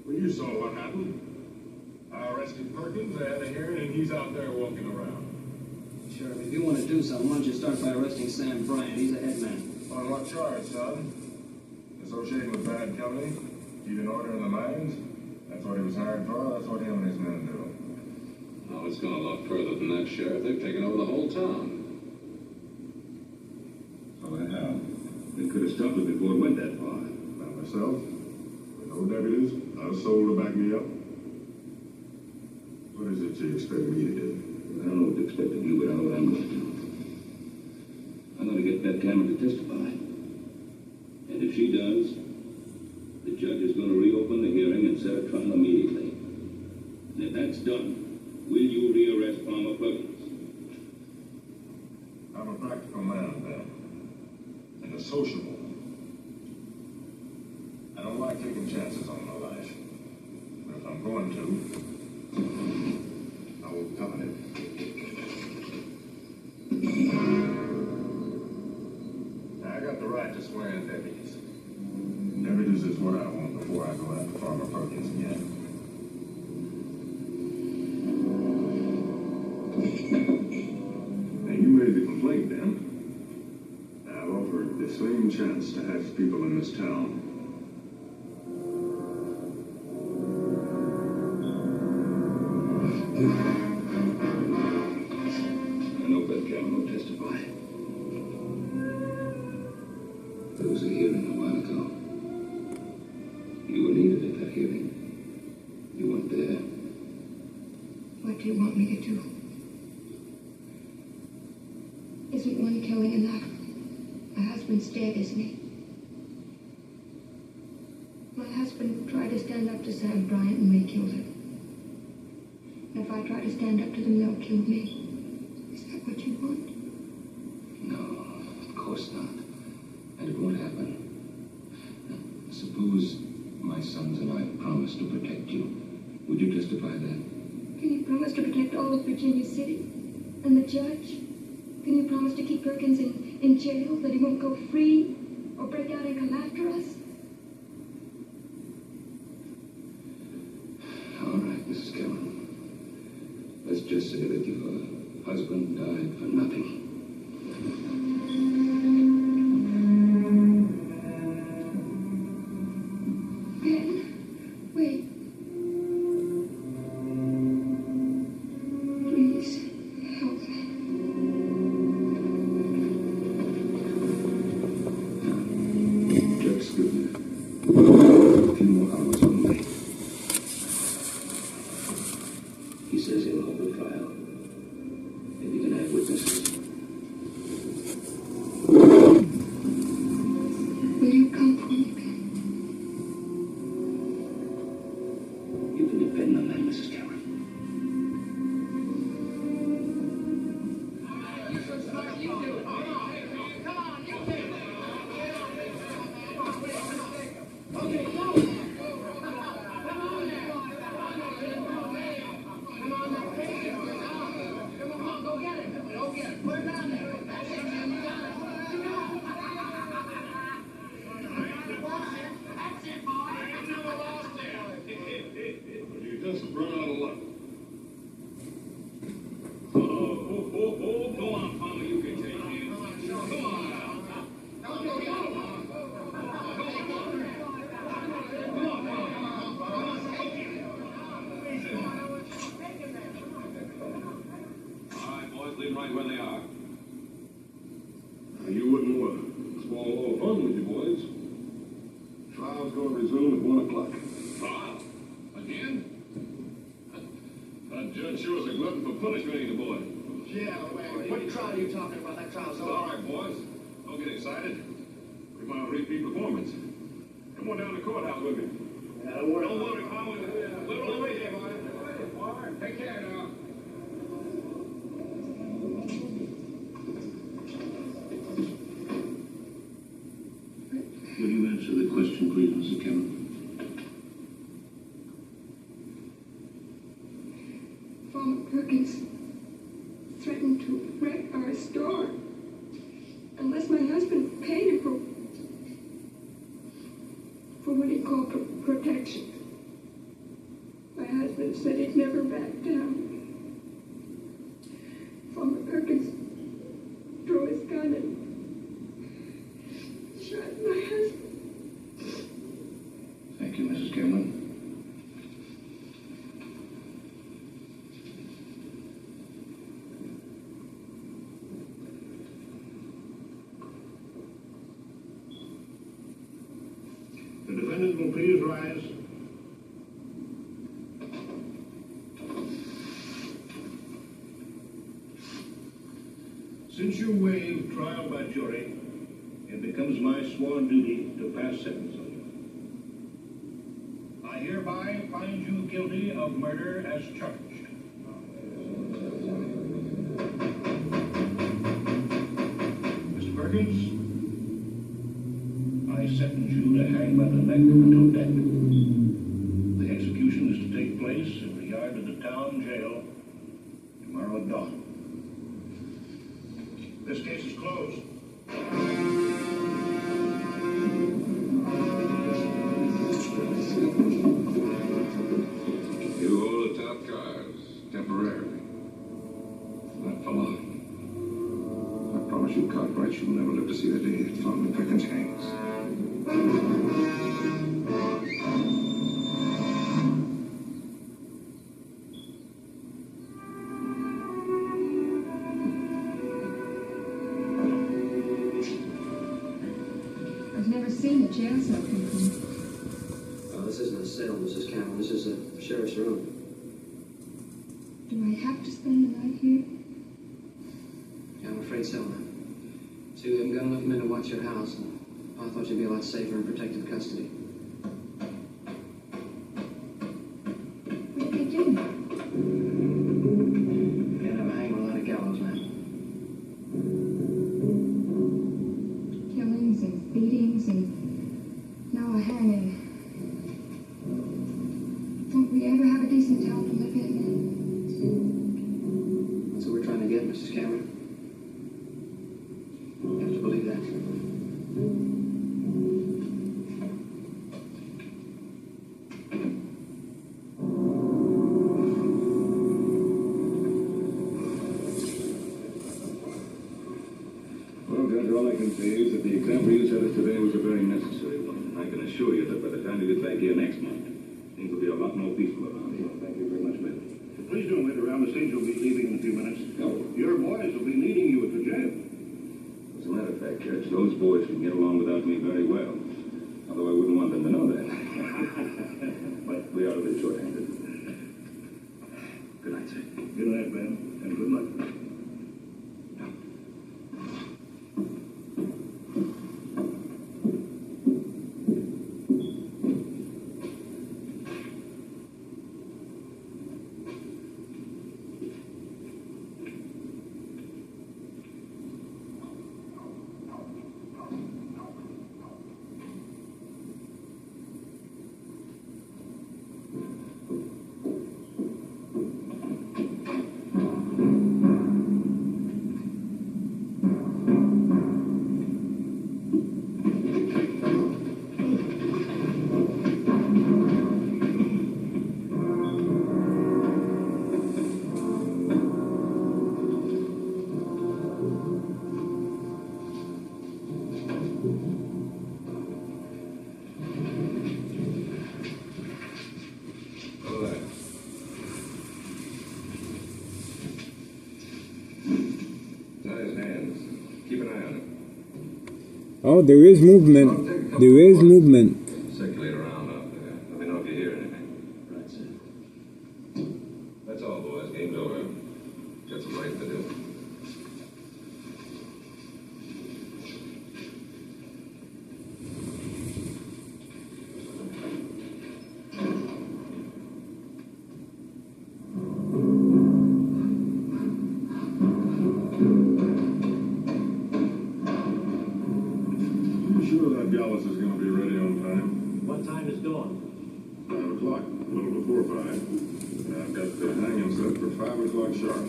Well, you saw what happened. I arrested Perkins, I had a hearing, and he's out there walking around. Sheriff, if you want to do something, why don't you start by arresting Sam Bryant? He's a head man. On what charge, son? Associating with bad company? Keeping order in the mines? That's what he was hired for. That's what him and his men do. Oh, it's gone a lot further than that, Sheriff. They've taken over the whole town. So they have. They could have stopped it before it went that far. By myself? With no deputies? Not a soul to back me up? What is it you expect me to do? I don't know what to expect of you, but I know what I'm going to do. I'm going to get Beth Cameron to testify. And if she does, the judge is going to reopen the hearing and set a trial immediately. And if that's done, will you rearrest Farmer Perkins? I'm a practical man, Ben. And a sociable one. I don't like taking chances on my life. But if I'm going to, I will cover it. Now, I got the right to swear in deputies. Deputies is what I want before I go after Farmer Perkins again. Now, you made the complaint, then. I've offered the same chance to half people in this town. I know Beth Cameron will testify. There was a hearing a while ago. You were needed at that hearing. You weren't there. What do you want me to do? Isn't one killing enough? My husband's dead, isn't he? My husband tried to stand up to Sam Bryant and we killed him. And if I try to stand up to them, they'll kill me. Is that what you want? No, of course not. And it won't happen. Now, suppose my sons and I promise to protect you. Would you testify then? Can you promise to protect all of Virginia City? And the judge? Can you promise to keep Perkins in jail, that he won't go free or break out and come after us? All right, Mrs. Cameron. just say that your husband died for nothing. Ben, wait. Please, help me. Jack's good. A few more hours only. He says he'll hold the trial. Maybe you can have witnesses. Will you come for me, Ben? You can depend on that, Mrs. Cameron. You just run out of luck. Go on, Palmer, you can take it. Come on now. All right, boys, leave them right where they are. You wouldn't want to spoil a little fun with you boys. Trial's going to resume at 1 o'clock. Trial? Again? That judge sure was a glutton for punishment, ain't the boy? Yeah, what trial are you talking about? That trial's over. All right, boys. Don't get excited. We might repeat performance. Come on down to the courthouse with me. Yeah, don't worry. Don't worry, Palmer. Little away here, boy. Take care now. Will you answer the question, please, Mrs. Cameron? Farmer Perkins threatened to wreck our store unless my husband paid him for what he called protection. My husband said he'd never back down. Farmer Perkins drew his gun and shot my husband. Thank you, Mrs. Cameron. The defendant will please rise. Since you waived trial by jury, it becomes my sworn duty to pass sentence on you. I hereby find you guilty of murder as charged. Mr. Perkins, I sentence you to hang by the neck until death. The execution is to take place in the yard of the town jail tomorrow at dawn. This case is closed. You hold the top cards, temporarily. Not for long. I promise you, Cartwright, you'll never live to see the day that Farmer Perkins hangs. I've never seen a jail cell complete. This isn't a cell, Mrs. Cameron. This is a sheriff's room. Do I have to spend the night here? Yeah, I'm afraid so, ma'am. See, we haven't got enough men to watch your house, and I thought you'd be a lot safer in protected custody. What did they do? Can't have a hang without a gallows, ma'am. Killings and beatings and now a hanging. Don't we ever have a decent town to live in? That's what we're trying to get, Mrs. Cameron. You have to believe that. assure you that by the time you get back here next month, things will be a lot more peaceful around here. Thank you very much, Ben. Please don't wait around. The stage will be leaving in a few minutes. Your boys will be leading you to jail. As a matter of fact, Judge, those boys can get along without me very well. Although I wouldn't want them to know that. But we are a bit short-handed. Good night, sir. Good night, Ben, and good luck. Oh, there is movement. There is movement. Circulate around out there. Let me know if you hear anything. Right, sir. That's all, boys. Game's over. Got some writing to do. Sure that Gallus is going to be ready on time? What time is dawn? 5 o'clock, a little before 5. I've got the hanging set for 5 o'clock sharp.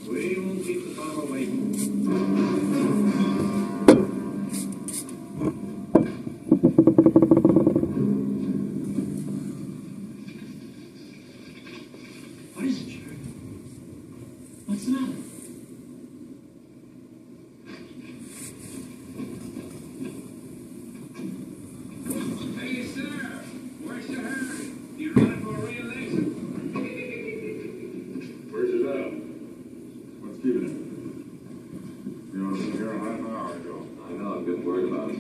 We won't keep the farmer waiting. What is it, Sheriff? What's the matter? Hey, sir! Where's your hurry? You running for re-election? Where's your dad? What's keeping him? You know, I was in here a half an hour ago. I know, I'm getting worried about him.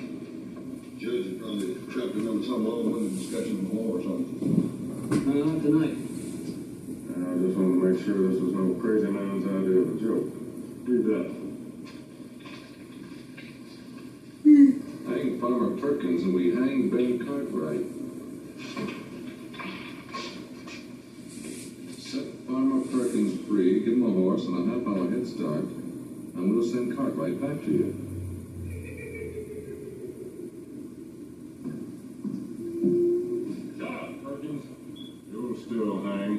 Judge is probably trapped in on some long-winded discussion of the law or something. Not tonight. I just wanted to make sure this was no crazy man's idea of a joke. Read that. Hang Farmer Perkins and we hang Ben Cartwright. Set Farmer Perkins free, give him a horse and a half-hour head start, and we'll send Cartwright back to you. Shut up, Perkins. You'll still hang.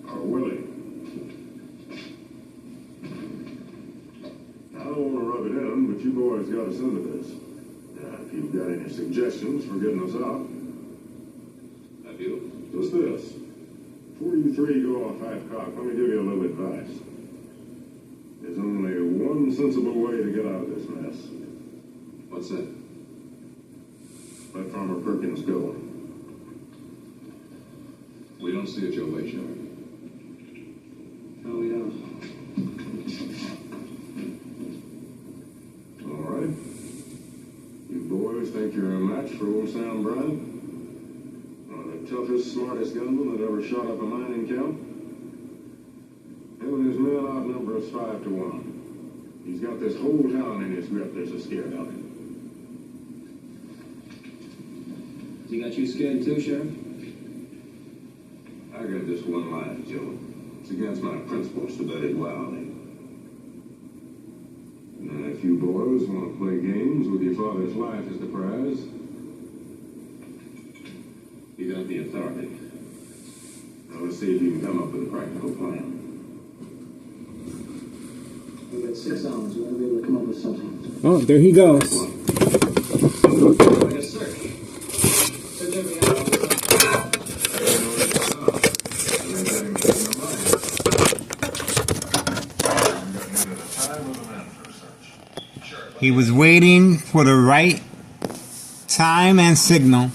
Or will he? I don't want to rub it in, but you boys got us into this. If you've got any suggestions for getting us out, Have you? just this. Before you three go off half-cock, let me give you a little advice. There's only one sensible way to get out of this mess. What's that? Let Farmer Perkins go. We don't see it your way, Sheriff. No, we don't. All right. You boys think you're a match for old Sam Bryant? One of the toughest, smartest gunmen that ever shot up a mining camp? Him and his men outnumber us 5 to 1. He's got this whole town in his grip. There's a scare about him. He got you scared too, Sheriff? I got just one life, Joe. It's against my principles to bet it wildly. And if you boys want to play games with your father's life as the prize, You got the authority. now let's see if you can come up with a practical plan. We got 6 hours. We ought to be able to come up with something. Oh, there he goes. Like a search. Search every hour. Sure, but He was waiting for the right time and signal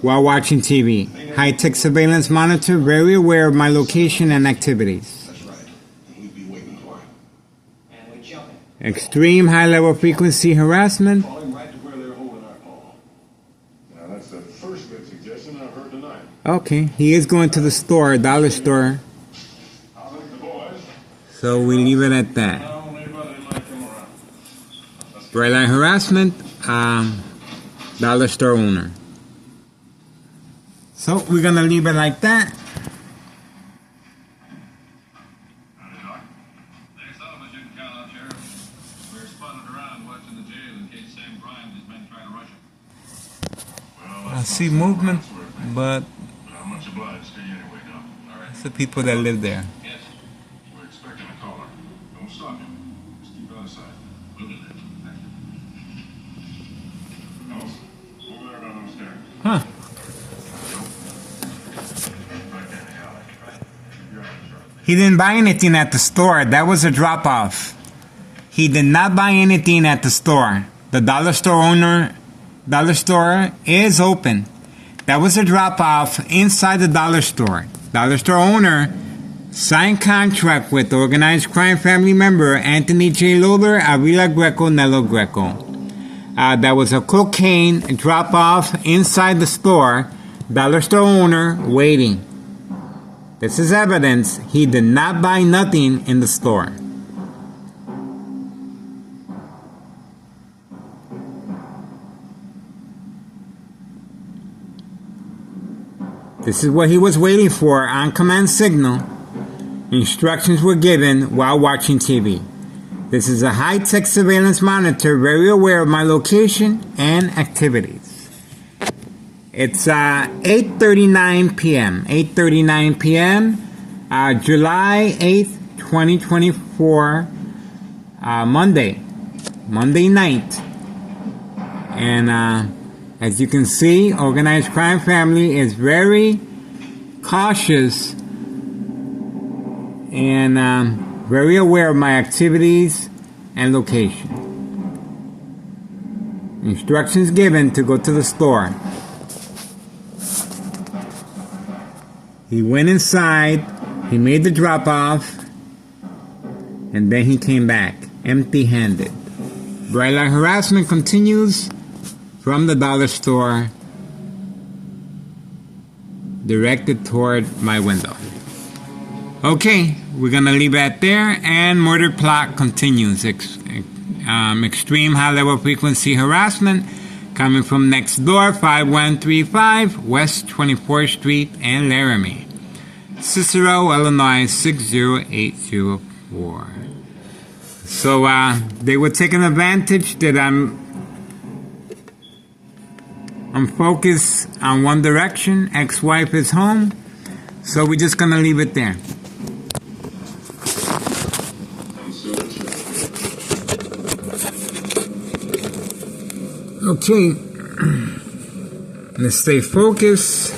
while watching TV. High-tech surveillance monitor, very aware of my location and activities. Extreme high-level frequency harassment. Okay, he is going to the store, dollar store. So we leave it at that. Bright light harassment, dollar store owner. So we're gonna leave it like that. I see movement, but it's the people that live there. We're expecting a caller. Don't stop him. Just keep out of sight. We'll do that. Ellis, over there down those stairs. Huh. He didn't buy anything at the store. That was a drop-off. He did not buy anything at the store. The dollar store owner, dollar store is open. That was a drop-off inside the dollar store. Dollar store owner signed contract with organized crime family member Anthony J. Loader, Avila Greco, Nello Greco. That was a cocaine drop-off inside the store. Dollar store owner waiting. This is evidence he did not buy nothing in the store. This is what he was waiting for on command signal. Instructions were given while watching TV. This is a high-tech surveillance monitor, very aware of my location and activities. It's 8:39 p.m. 8:39 p.m. July 8th, 2024, Monday night. And as you can see, organized crime family is very cautious and very aware of my activities and location. Instructions given to go to the store. He went inside, he made the drop off, and then he came back empty-handed. Bright light harassment continues from the dollar store directed toward my window. Okay, we're gonna leave it there, and murder plot continues. Extreme high-level frequency harassment coming from next door, 5135 West 24th Street in Laramie, Cicero, Illinois 60804. So they were taking advantage that I'm focused on one direction. Ex-wife is home, so we're just gonna leave it there. Okay, let's stay focused.